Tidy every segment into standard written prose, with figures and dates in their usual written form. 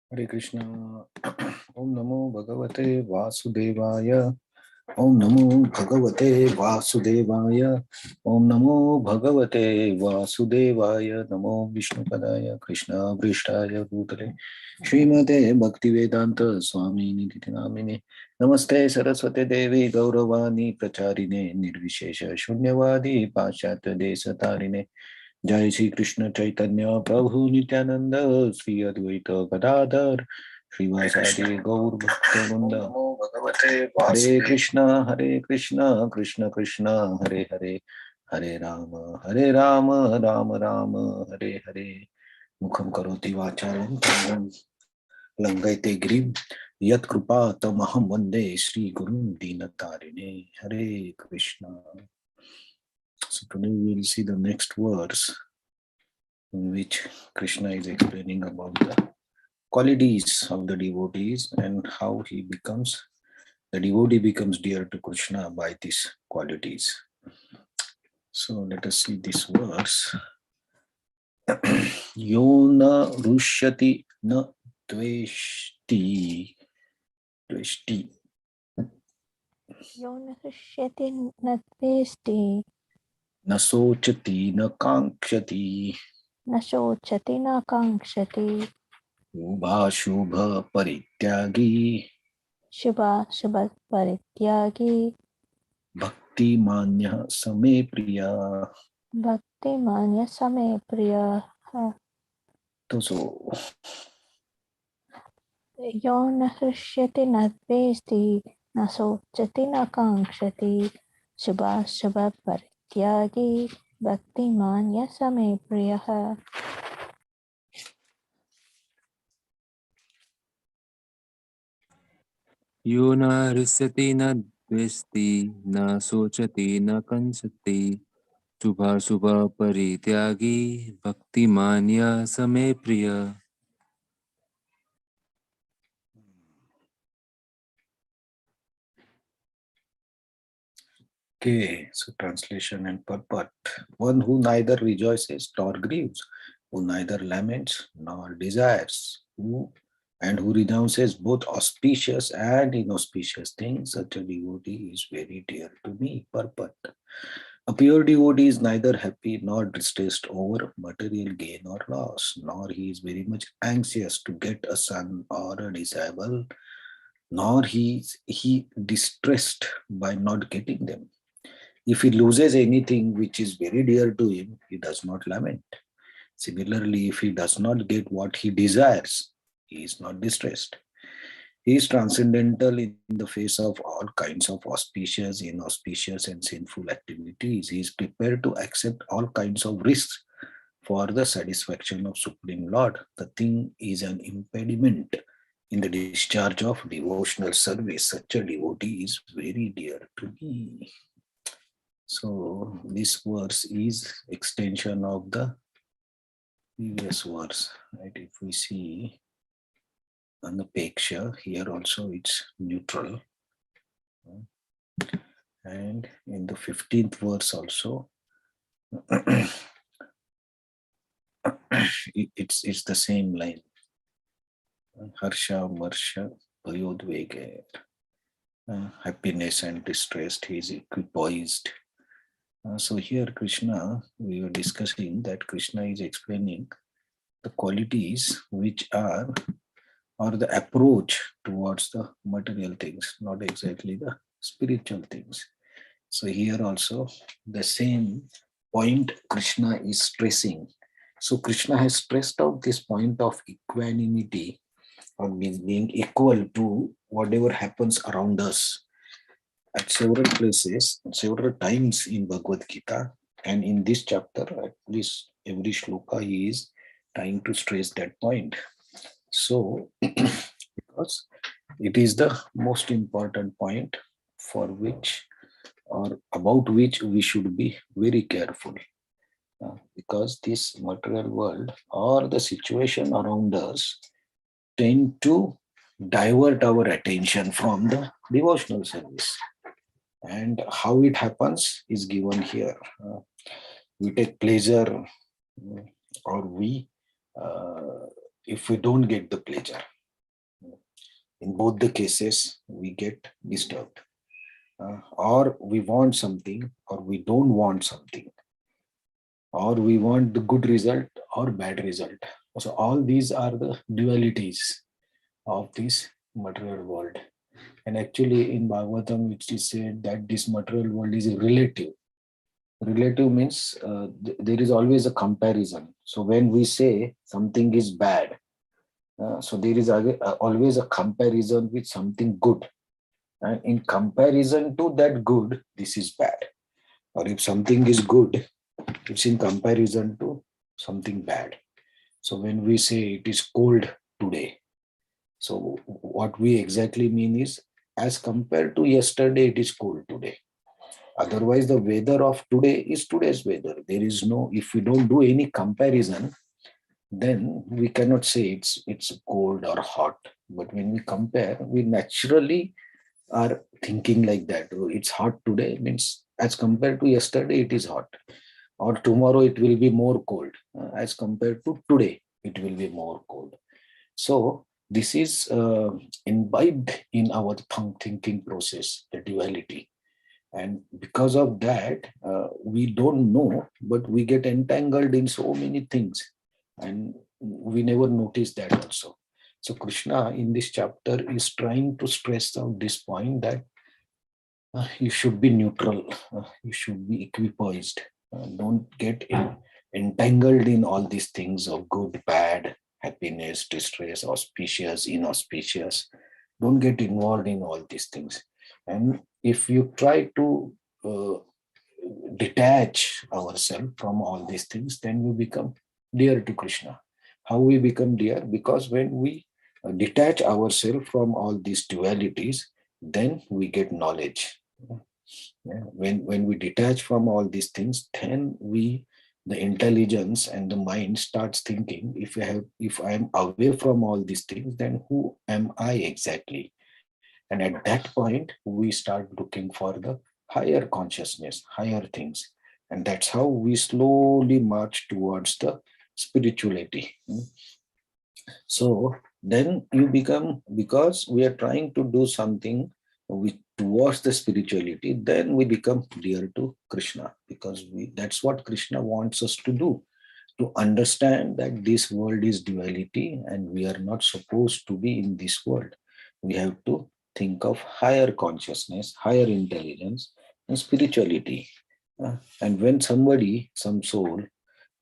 Hare Krishna. Om Namo Bhagavate Vasudevaya. Om Namo Bhagavate Vasudevaya. Om Namo Bhagavate Vasudevaya. Namo Vishnu Padaya Krishna Vrishthaya Bhutale Srimate Bhaktivedanta Swami Nidhi Namine Namaste Saraswate Devi Gauravani Pracharine Nirvishesha Shunyavadi Paschatya Desatarine Jai Shri Krishna Chaitanya Prabhu Nityananda Sri Advaita Gadadhar Srivasadi Gaur Bhaktivinoda Hare Krishna Krishna Krishna Hare Hare Hare Rama Rama Rama Hare Hare Mukham Karoti Vacharam Langaite Grim Yat Krupa Tamaham Vande Sri Gurun Dinatarine Hare Krishna. So today we will see the next verse in which Krishna is explaining about the qualities of the devotees and how the devotee becomes dear to Krishna by these qualities. So let us see this verse. Yona rushyati na dveshti dveshti यो न हृष्यति न द्वेष्टि na sochati na kankshati न शोचति न काङ्क्षति ubha parityagi शुभाशुभपरित्यागी bhakti manya same priya. भक्तिमान्य समे प्रियः So यो न हृष्यति न द्वेष्टि न शोचति न काङ्क्षति शुभाशुभपरित्यागी भक्तिमान्य समे प्रियः यो न हृष्यति न द्वेष्टि न शोचति न कंसति शुभाशुभ परित्यागी भक्तिमान्य समे प्रिय. okay, so translation and purport. One who neither rejoices nor grieves, who neither laments nor desires, who renounces both auspicious and inauspicious things, such a devotee is very dear to me. Purport. A pure devotee is neither happy nor distressed over material gain or loss, nor he is very much anxious to get a son or a disciple, nor he distressed by not getting them. If he loses anything which is very dear to him, he does not lament. Similarly, if he does not get what he desires, he is not distressed. He is transcendental in the face of all kinds of auspicious, inauspicious, and sinful activities. He is prepared to accept all kinds of risks for the satisfaction of Supreme Lord. The thing is an impediment in the discharge of devotional service. Such a devotee is very dear to me. So this verse is extension of the previous verse, right? If we see anapeksha, here also it's neutral. And in the 15th verse also, it's the same line. Harsha, Marsha, Bhayodvega. Happiness and distress, he is equipoised. So here Krishna, we were discussing that Krishna is explaining the qualities which are, or the approach towards the material things, not exactly the spiritual things. So here also the same point Krishna is stressing. So Krishna has stressed out this point of equanimity, or being equal to whatever happens around us at several places, several times in Bhagavad Gita, and in this chapter, at least every shloka is trying to stress that point. So, because it is the most important point for which, or about which, we should be very careful, because this material world or the situation around us tend to divert our attention from the devotional service. And how it happens is given here. We take pleasure, or we, if we don't get the pleasure. In both the cases, we get disturbed. Or we want something, or we don't want something, or we want the good result or bad result. So all these are the dualities of this material world. And actually in Bhagavatam, it is said that this material world is relative. Relative means there is always a comparison. So when we say something is bad, so there is always a comparison with something good. And in comparison to that good, this is bad. Or if something is good, it's in comparison to something bad. So when we say it is cold today, so what we exactly mean is, as compared to yesterday, it is cold today. Otherwise, the weather of today is today's weather. There is no, if we don't do any comparison, then we cannot say it's cold or hot. But when we compare, we naturally are thinking like that. Oh, it's hot today, means as compared to yesterday, it is hot. Or tomorrow, it will be more cold. As compared to today, it will be more cold. So this is imbibed in our thinking process, the duality. And because of that, we don't know, but we get entangled in so many things. And we never notice that also. So Krishna in this chapter is trying to stress out this point that you should be neutral, you should be equipoised. Don't get entangled in all these things of good, bad, happiness, distress, auspicious, inauspicious. Don't get involved in all these things. And if you try to uh, detach ourselves from all these things, then we become dear to Krishna. How we become dear? Because when we detach ourselves from all these dualities, then we get knowledge. Yeah. When we detach from all these things, then the intelligence and the mind starts thinking, if I am away from all these things, then who am I exactly? And at that point, we start looking for the higher consciousness, higher things. And that's how we slowly march towards the spirituality. So then you become, because we are trying to do something towards the spirituality, then we become dear to Krishna, because that's what Krishna wants us to do, to understand that this world is duality and we are not supposed to be in this world. We have to think of higher consciousness, higher intelligence, and spirituality. And when some soul,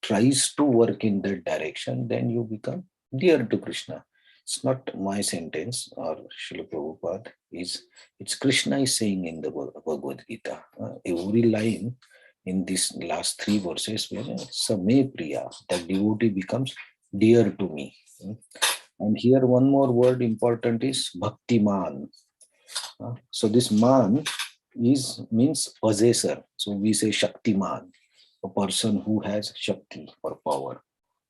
tries to work in that direction, then you become dear to Krishna. It's not my sentence or Srila Prabhupada. It's Krishna is saying in the Bhagavad Gita. Every line in these last three verses, where Same Priya, that devotee becomes dear to me. And here one more word important is Bhaktiman. So this man means possessor. So we say Shaktiman, a person who has Shakti or power.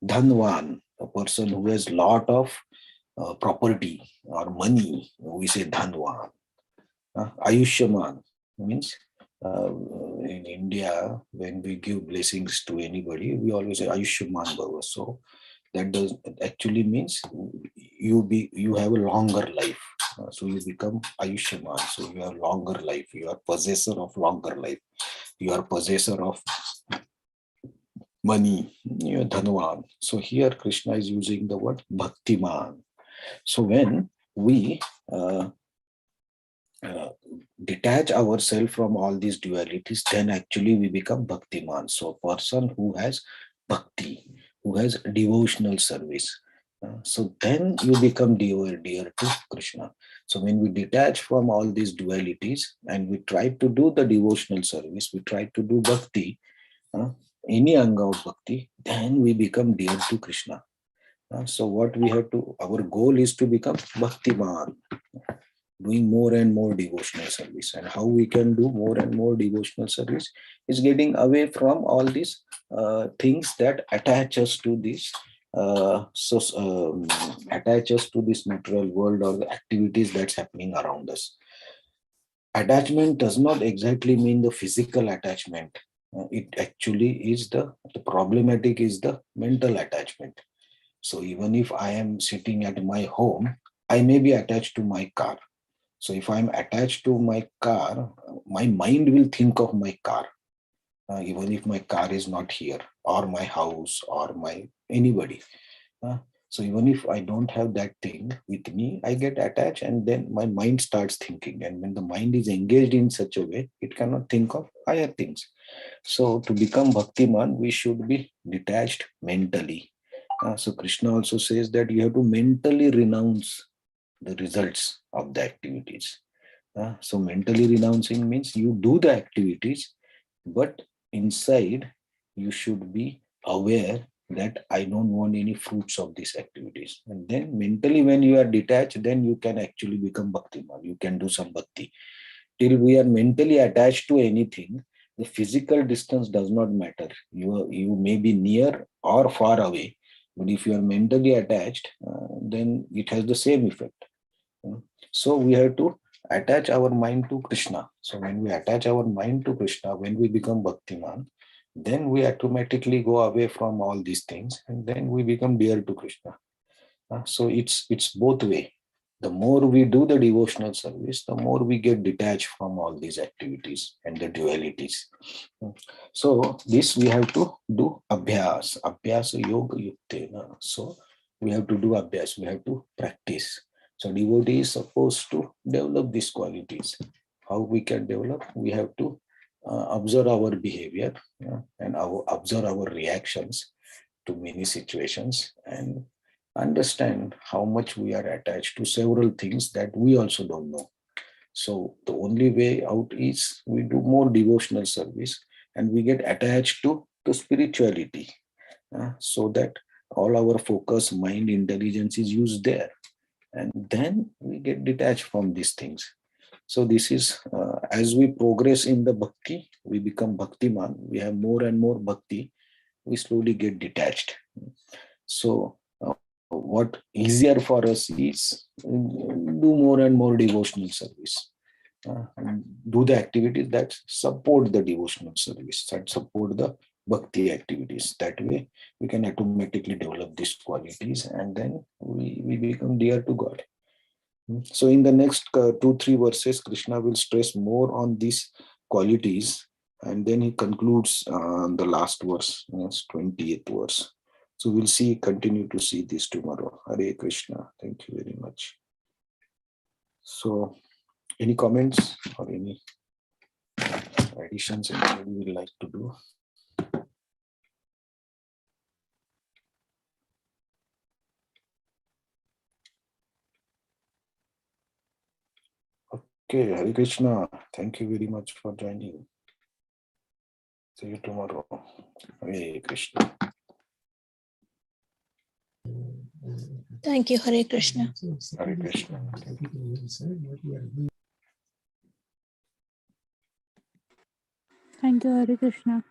Dhanwan, a person who has lot of property or money. We say Dhanwan. Ayushyaman means in India, when we give blessings to anybody, we always say Ayushyaman Bhava. So that does actually means you have a longer life. So you become Ayushyaman. So you have longer life. You are possessor of longer life. You are possessor of money. You are Dhanwan. So here Krishna is using the word Bhaktiman. So when we detach ourselves from all these dualities, then actually we become Bhaktiman. So a person who has bhakti, who has devotional service. So then you become dear to Krishna. So when we detach from all these dualities and we try to do the devotional service, we try to do bhakti, any anga of bhakti, then we become dear to Krishna. So what we have to, our goal is to become Bhaktiman, doing more and more devotional service. And how we can do more and more devotional service is getting away from all these things that attach us to this attach us to this material world or the activities that's happening around us. Attachment does not exactly mean the physical attachment. It actually is the problematic is the mental attachment. So even if I am sitting at my home, I may be attached to my car. So if I'm attached to my car, my mind will think of my car, even if my car is not here, or my house, or my anybody. So even if I don't have that thing with me, I get attached, and then my mind starts thinking. And when the mind is engaged in such a way, it cannot think of higher things. So to become Bhaktiman, we should be detached mentally. So Krishna also says that you have to mentally renounce the results of the activities. So mentally renouncing means you do the activities, but inside you should be aware that I don't want any fruits of these activities. And then mentally, when you are detached, then you can actually become Bhaktiman. You can do some bhakti. Till we are mentally attached to anything, the physical distance does not matter. You may be near or far away, but if you are mentally attached, then it has the same effect. So we have to attach our mind to Krishna. So when we attach our mind to Krishna, when we become Bhaktiman, then we automatically go away from all these things, and then we become dear to Krishna. So it's both way. The more we do the devotional service, the more we get detached from all these activities and the dualities. So this we have to do abhyas yoga yuktena. So we have to do abhyas, we have to practice. So devotee is supposed to develop these qualities. How we can develop? We have to observe our behavior, and observe our reactions to many situations, and understand how much we are attached to several things that we also don't know. So the only way out is we do more devotional service, and we get attached to spirituality, so that all our focus, mind, intelligence is used there. And then we get detached from these things. So this is, as we progress in the bhakti, we become bhaktiman, we have more and more bhakti, we slowly get detached. So what easier for us is do more and more devotional service, and do the activities that support the devotional service, that support the bhakti activities. That way we can automatically develop these qualities, and then we become dear to God. So in the next 2-3 verses, Krishna will stress more on these qualities, and then he concludes the last verse, 20th verse. So we'll continue to see this tomorrow. Hare Krishna. Thank you very much. So any comments or any additions anybody would like to do? Okay, Hare Krishna. Thank you very much for joining. See you tomorrow. Hare Krishna. Thank you, Hare Krishna. Hare Krishna. Thank you, Hare Krishna.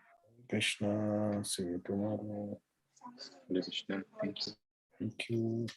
Krishna. See you tomorrow. Hare Krishna. Thank you. Thank you.